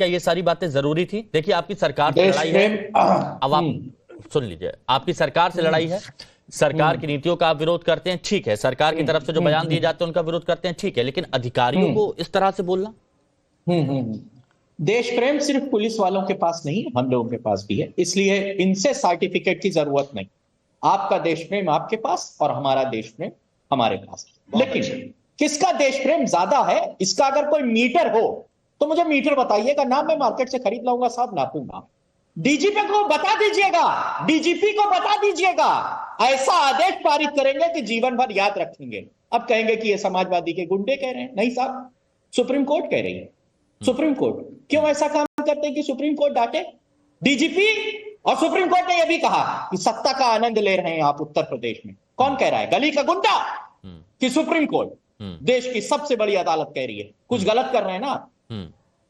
क्या ये सारी बातें जरूरी थी? देखिए, आपकी सरकार से लड़ाई है, अब आप सुन लीजिए, आपकी सरकार से लड़ाई है, सरकार की नीतियों का आप विरोध करते हैं, ठीक है, सरकार की तरफ से जो बयान दिए जाते हैं उनका विरोध करते हैं, ठीक है, लेकिन अधिकारियों को इस तरह से बोलना। देश प्रेम सिर्फ पुलिस वालों के पास नहीं, हम लोगों के पास भी है, इसलिए इनसे सर्टिफिकेट की जरूरत नहीं। आपका देश प्रेम आपके पास और हमारा देश प्रेम हमारे पास, लेकिन किसका देश प्रेम ज्यादा है, इसका अगर कोई मीटर हो तो मुझे मीटर बताइएगा ना, मैं मार्केट से खरीद लाऊंगा, साहब नापूंगा। डीजीपी को बता दीजिएगा, डीजीपी को बता दीजिएगा, ऐसा आदेश पारित करेंगे कि जीवन भर याद रखेंगे। अब कहेंगे कि ये समाजवादी के गुंडे कह रहे हैं, नहीं साहब, सुप्रीम कोर्ट कह रही है। सुप्रीम कोर्ट क्यों ऐसा काम करते हैं कि सुप्रीम कोर्ट डांटे? डीजीपी और सुप्रीम कोर्ट ने यह भी कहा कि सत्ता का आनंद ले रहे हैं आप उत्तर प्रदेश में। कौन कह रहा है, गली का गुंडा कि सुप्रीम कोर्ट? देश की सबसे बड़ी अदालत कह रही है। कुछ गलत कर रहे हैं ना।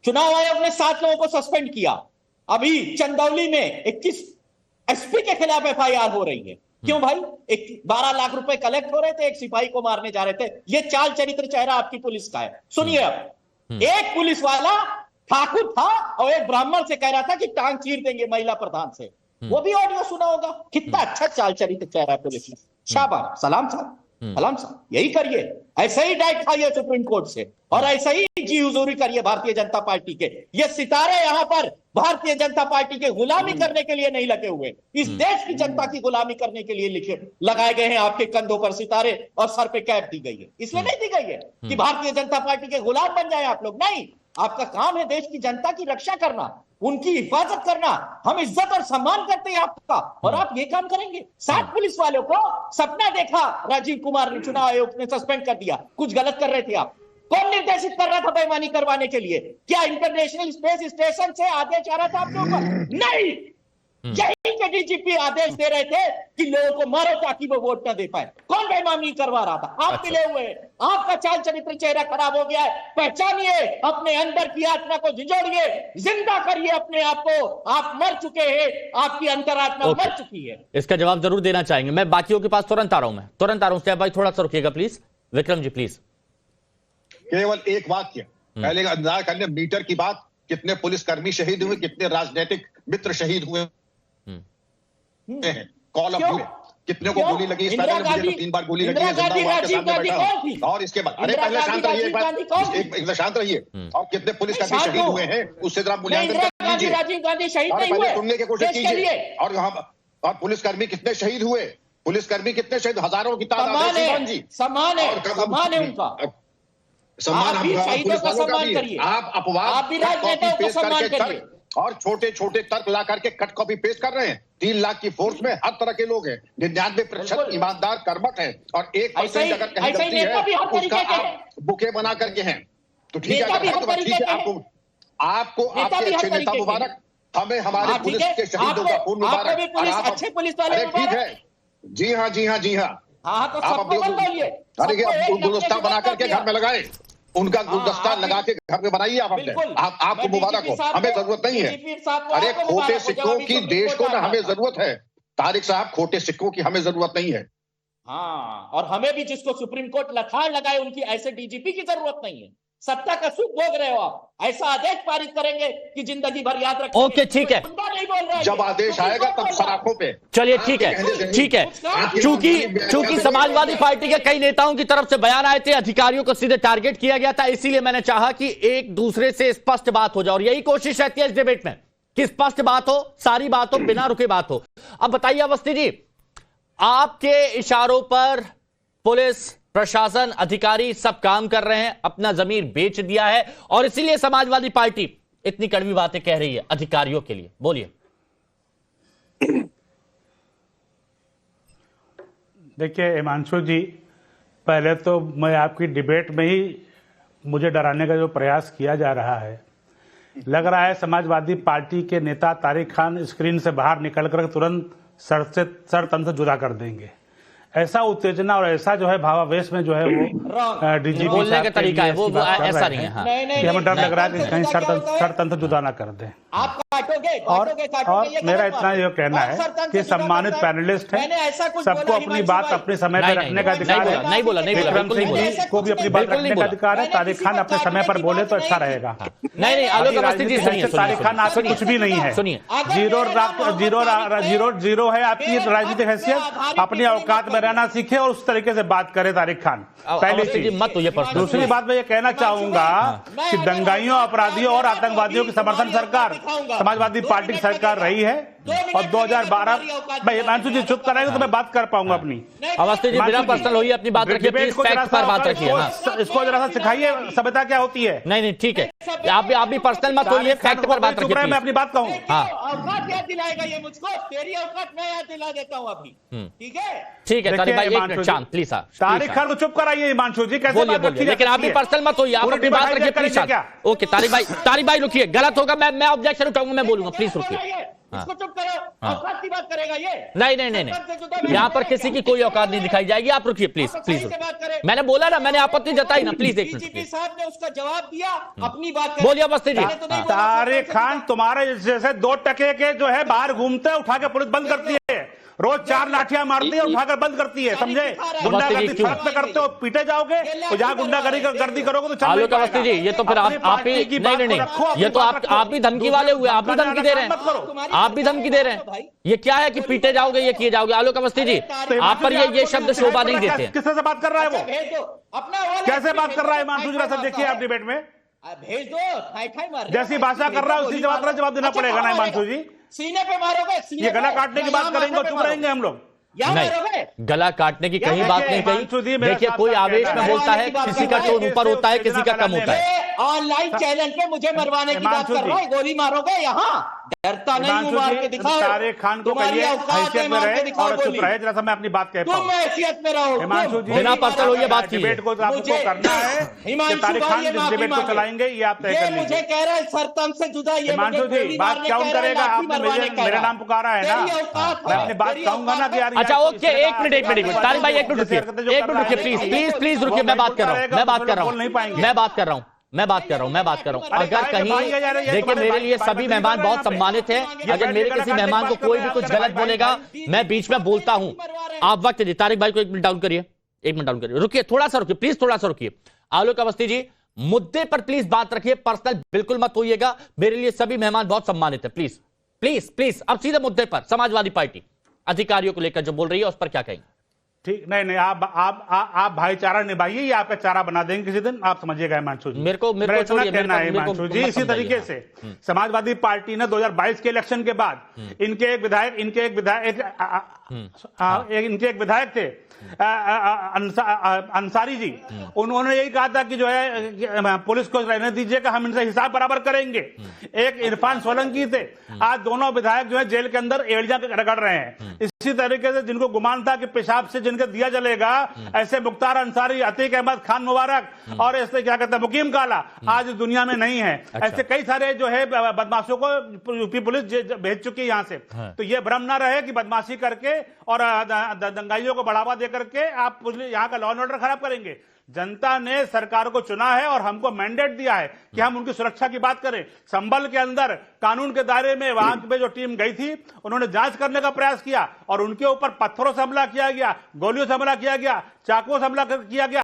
चुनाव आयोग ने 7 लोगों को सस्पेंड किया। अभी चंदौली में 21 एसपी के खिलाफ एफआईआर हो रही है। क्यों भाई? 12 लाख रुपए कलेक्ट हो रहे थे, एक सिपाही को मारने जा रहे थे। ये चाल चरित्र चेहरा आपकी पुलिस का है। सुनिए, अब एक पुलिस वाला ठाकुर था और एक ब्राह्मण से कह रहा था कि टांग चीर देंगे महिला प्रधान से। वो भी ऑडियो सुना होगा। कितना अच्छा चाल चरित्र चेहरा है पुलिस में। शाबाश, सलाम साहब, सलाम साहब, यही करिए, ऐसे ही डाइट खाइए सुप्रीम कोर्ट से, और ऐसे ही जी हुजूरी करिए भारतीय जनता पार्टी के। ये सितारे यहां पर भारतीय जनता पार्टी के गुलामी करने के लिए नहीं लगे हुए, इस देश की जनता की गुलामी करने के लिए लगाए गए हैं। आपके कंधों पर सितारे और सर पे कैप दी गई है, इसलिए नहीं दी गई है कि भारतीय जनता पार्टी के गुलाम बन जाए आप लोग। नहीं, आपका काम है देश की जनता की रक्षा करना, उनकी हिफाजत करना। हम इज्जत और सम्मान करते हैं आपका, और आप ये काम करेंगे। 60 पुलिस वालों को सपना देखा राजीव कुमार ने, चुनाव आयोग ने सस्पेंड कर दिया। कुछ गलत कर रहे थे आप। कौन निर्देशित कर रहा था बेईमानी करवाने के लिए? क्या इंटरनेशनल स्पेस स्टेशन से आदेश आ रहा था आप लोगों को? नहीं, यही के डीजीपी आदेश दे रहे थे कि लोगों को मारो ताकि वो वोट ना दे पाए। कौन बेईमानी करवा रहा था? आप मिले हुए। आपका चाल चरित्र चेहरा खराब हो गया है। पहचानिए, अपने अंदर की आत्मा को झिझोड़िए, जिंदा करिए अपने आप को। आप मर चुके हैं, आपकी अंतरात्मा मर चुकी है। इसका जवाब जरूर देना चाहेंगे। मैं बाकियों के पास तुरंत आ रहा हूं, मैं तुरंत आ रहा हूं। सैफ भाई थोड़ा सा रुकिएगा प्लीज। विक्रम जी प्लीज। केवल एक वाक्य पहले अंदाजा करने, मीटर की बात, कितने पुलिसकर्मी शहीद हुए, कितने राजनीतिक मित्र शहीद हुए हैं, कॉल ऑफ ड्यूटी, कितने को गोली लगी? इस पहले मुझे तो 3 बार गोली लगी है, जिंदा हुआ के सामने बैठा। और इसके बाद, अरे पहले शांत रहिए, एक बार शांत रहिए। और कितने पुलिसकर्मी शहीद हुए हैं उससे जरा मूल्यांकन कर लीजिए। राजीव गांधी शहीद नहीं हुए, सुनने की कोशिश कीजिए। और पुलिसकर्मी कितने शहीद हुए? पुलिसकर्मी कितने शहीद? हजारों की तादाद है जी। सम्मान है उनका। सम्मान करिए। आप अपवाद पेश करके और छोटे छोटे तर्क ला करके कट कॉपी पेश कर रहे हैं। 3 लाख की फोर्स में हर तरह के लोग हैं, 99% ईमानदार कर्मठ हैं, और 1% अगर कहीं गलती है उसका आप बुके बना करके हैं। तो ठीक है, अगर ठीक है, आपको आपके अच्छे नेता मुबारक, हमें हमारे पुलिस के शहीदों का खून मुबारक। अच्छे पुलिस वाले अरे ठीक है, जी हाँ जी हाँ जी हाँ। आप गुलदस्ता बना करके घर में लगाए, उनका गुलदस्ता लगा के घर में बनाइए आप अपने। आपको मुबारक हो, हमें जरूरत नहीं है। अरे खोटे सिक्कों की देश को ना हमें जरूरत है। तारिक साहब, खोटे सिक्कों की हमें जरूरत नहीं है। हाँ, और हमें भी जिसको सुप्रीम कोर्ट लथाड़ लगाए उनकी ऐसे डीजीपी की जरूरत नहीं है। सत्ता का सुख भोग रहे हो आप, ऐसा आदेश पारित करेंगे कि जिंदगी भर याद रखेंगे। ओके, ठीक है, जब आदेश आएगा तब सराखों पे। चलिए ठीक है, ठीक है। चूंकि समाजवादी पार्टी के कई नेताओं की तरफ से बयान आए थे, अधिकारियों को सीधे टारगेट किया गया था, इसीलिए मैंने चाहा कि एक दूसरे से स्पष्ट बात हो जाए, और यही कोशिश रहती है इस डिबेट में कि स्पष्ट बात हो, सारी बात हो, बिना रुके बात हो। अब बताइए अवस्थी जी, आपके इशारों पर पुलिस प्रशासन अधिकारी सब काम कर रहे हैं, अपना जमीर बेच दिया है, और इसीलिए समाजवादी पार्टी इतनी कड़वी बातें कह रही है अधिकारियों के लिए। बोलिए। देखिए हिमांशु जी, पहले तो मैं आपकी डिबेट में ही मुझे डराने का जो प्रयास किया जा रहा है, लग रहा है समाजवादी पार्टी के नेता तारिक खान स्क्रीन से बाहर निकलकर तुरंत सर तन से जुदा कर देंगे। ऐसा उत्तेजना और ऐसा जो है भावावेश में जो है वो डीजीपी बोलने का तरीका है, वो ऐसा नहीं है। हमें डर लग रहा है कि कहीं सर तन से जुदा ना कर दें। आप काटो और मेरा इतना ये कहना है कि सम्मानित पैनलिस्ट है, सबको अपनी बात अपने समय पर रखने का अधिकार है। नहीं बोला विक्रम सिंह जी को भी अपनी बात रखने का अधिकार है। तारिक खान अपने समय पर बोले तो अच्छा रहेगा। नहीं आलोक अवस्थी जी सुनिए, तारिक खान आपसे कुछ भी नहीं है, सुनिए, जीरो है आपकी राजनीतिक हैसियत। अपनी औकात में रहना सीखे और उस तरीके से बात करे तारिक खान, पहली चीज। मत तो ये दूसरी बात मैं ये कहना चाहूंगा कि दंगाइयों, अपराधियों और आतंकवादियों की समर्थन सरकार समाजवादी पार्टी की सरकार रही है। और 2012 भाई हिमांशु जी चुप कराएंगे तो मैं बात कर पाऊंगा अपनी। अवस्थी जी बिना पर्सनल होइए, अपनी बात रखिए प्लीज, फैक्ट पर बात रखिए। इसको जरा सा सिखाइए सभ्यता क्या होती है। नहीं ठीक है, आप भी पर्सनल मत होइए, फैक्ट पर बात रखिए। मैं अपनी बात कहूँ, औकात याद दिलाएगा ये मुझको, तेरी औकात मैं याद दिला देता हूँ अभी। ठीक है तारिक भाई, एक मिनट शांत प्लीज। तारिक खान को चुप कराइए हिमांशु जी, कैसे बोलिए, लेकिन आप भी पर्सनल मत होइए, आप अपनी बात रखिए प्लीज। ओके तारिक भाई रुकिए, गलत होगा, मैं ऑब्जेक्शन उठाऊंगा, मैं बोलूंगा, प्लीज रुकिए। इसको चुप करो, औकात की बात करेगा ये। नहीं, यहाँ पर किसी की कोई औकात नहीं दिखाई जाएगी, आप रुकिए प्लीज। मैंने बोला ना, मैंने आपत्ति जताई ना, प्लीज एक मिनट। साहब ने उसका जवाब दिया, अपनी बात बोलिए अवस्थी जी। तारिक खान तुम्हारे जैसे 2 टके के जो है बाहर घूमते हैं, उठा के पुलिस बंद करती है, रोज 4 लाठियां मारती है, उठाकर बंद करती है, समझे। गुंडागर्दी सड़क पे करते हो, पीटे जाओगे, और जहां गुंडागर्दी करोगे तो आलोक अवस्थी जी, ये तो फिर आप ही नहीं, ये तो आप भी धमकी वाले हुए, आप भी धमकी दे रहे हैं, आप भी धमकी दे रहे हैं। ये क्या है कि पीटे जाओगे, ये किए जाओगे। आलोक अवस्थी जी, आप पर ये शब्द शोभा नहीं देते। किससे से बात कर रहा है वो, कैसे बात कर रहा है हिमांशु जी, सब देखिए आप डिबेट में भेज दो, जैसी भाषा कर रहा है उसी जवाब देना पड़ेगा ना हिमांशु जी। सीने पे मारोगे, ये गला काटने की बात करेंगे, चुप रहेंगे हम लोग। नहीं, गला काटने की कहीं बात नहीं कही। देखिए, कोई आवेश में बोलता है, किसी का टोन ऊपर होता है, किसी का कम होता है। ऑनलाइन चैलेंज पे मुझे मरवाने की बात कर रहा है, गोली मारोगे यहाँ, डरता नहीं हूँ, मार के दिखाओ। तारिक खान को कहिए हैसियत में रहे और चुप रहे, जरा सा मैं अपनी बात कहता हूँ। तुम हैसियत में रहो हिमांशु जी, बिना पर्सनल होइए बात कीजिए। डिबेट को आपको करना है, तारिक खान जिस डिबेट को चलाएंगे ये आप तय कर लीजिए। मुझे कह रहा है सरतम से जुदा, ये हिमांशु जी बात क्यों करेगा, आपने मेरा नाम पुकारा है ना, मैं अपनी बात कहूंगा ना कि यार। अच्छा ओके, एक मिनट तारिक भाई, एक मिनट रुकिए, प्लीज रुकिए, मैं बात कर रहा हूँ। अगर कहीं देखिए, मेरे लिए सभी मेहमान बहुत सम्मानित हैं। अगर मेरे किसी मेहमान को कोई भी कुछ गलत बोलेगा, मैं बीच में बोलता हूं। आप वक्त दीजिए, तारिक भाई को 1 मिनट डाउन करिए, रुकिए, थोड़ा सा रुकिए प्लीज, थोड़ा सा रुकिए। आलोक अवस्थी जी, मुद्दे पर प्लीज बात रखिए, पर्सनल बिल्कुल मत होइएगा। मेरे लिए सभी मेहमान बहुत सम्मानित है, प्लीज। अब सीधे मुद्दे पर, समाजवादी पार्टी अधिकारियों को लेकर जो बोल रही है उस पर क्या कहेंगे? ठीक, नहीं, आप भाईचारा निभाइए, ये आपका चारा बना देंगे किसी दिन, आप समझिएगा हिमांशु जी। मेरे को कहना है हिमांशु जी, इसी तरीके से समाजवादी पार्टी ने 2022 के इलेक्शन के बाद इनके एक विधायक थे अंसारी जी, उन्होंने यही कहा था कि जो है पुलिस को रहने दीजिएगा, हम इनसे हिसाब बराबर करेंगे। एक इरफान सोलंकी थे, आज दोनों विधायक जो है जेल के अंदर एड़ियां रगड़ रहे हैं। इसी तरीके से जिनको गुमान था कि पेशाब से जिनके दिया जलेगा, ऐसे मुख्तार अंसारी, अतीक अहमद खान मुबारक और ऐसे क्या कहते हैं मुकीम काला, आज दुनिया में नहीं है। ऐसे कई सारे जो है बदमाशों को यूपी पुलिस भेज चुकी है यहाँ से। तो ये भ्रम ना रहे कि बदमाशी करके और दंगाइयों को बढ़ावा दे करके आप यहाँ का लॉ एंड ऑर्डर खराब करेंगे। जनता ने सरकार को चुना है और हमको मैंडेट दिया है कि हम उनकी सुरक्षा की बात करें। संभल के अंदर कानून के दायरे में वहां पे जो टीम गई थी, उन्होंने जांच करने का प्रयास किया और उनके ऊपर पत्थरों से हमला किया गया, गोलियों से हमला किया गया, चाकुओं से हमला किया गया।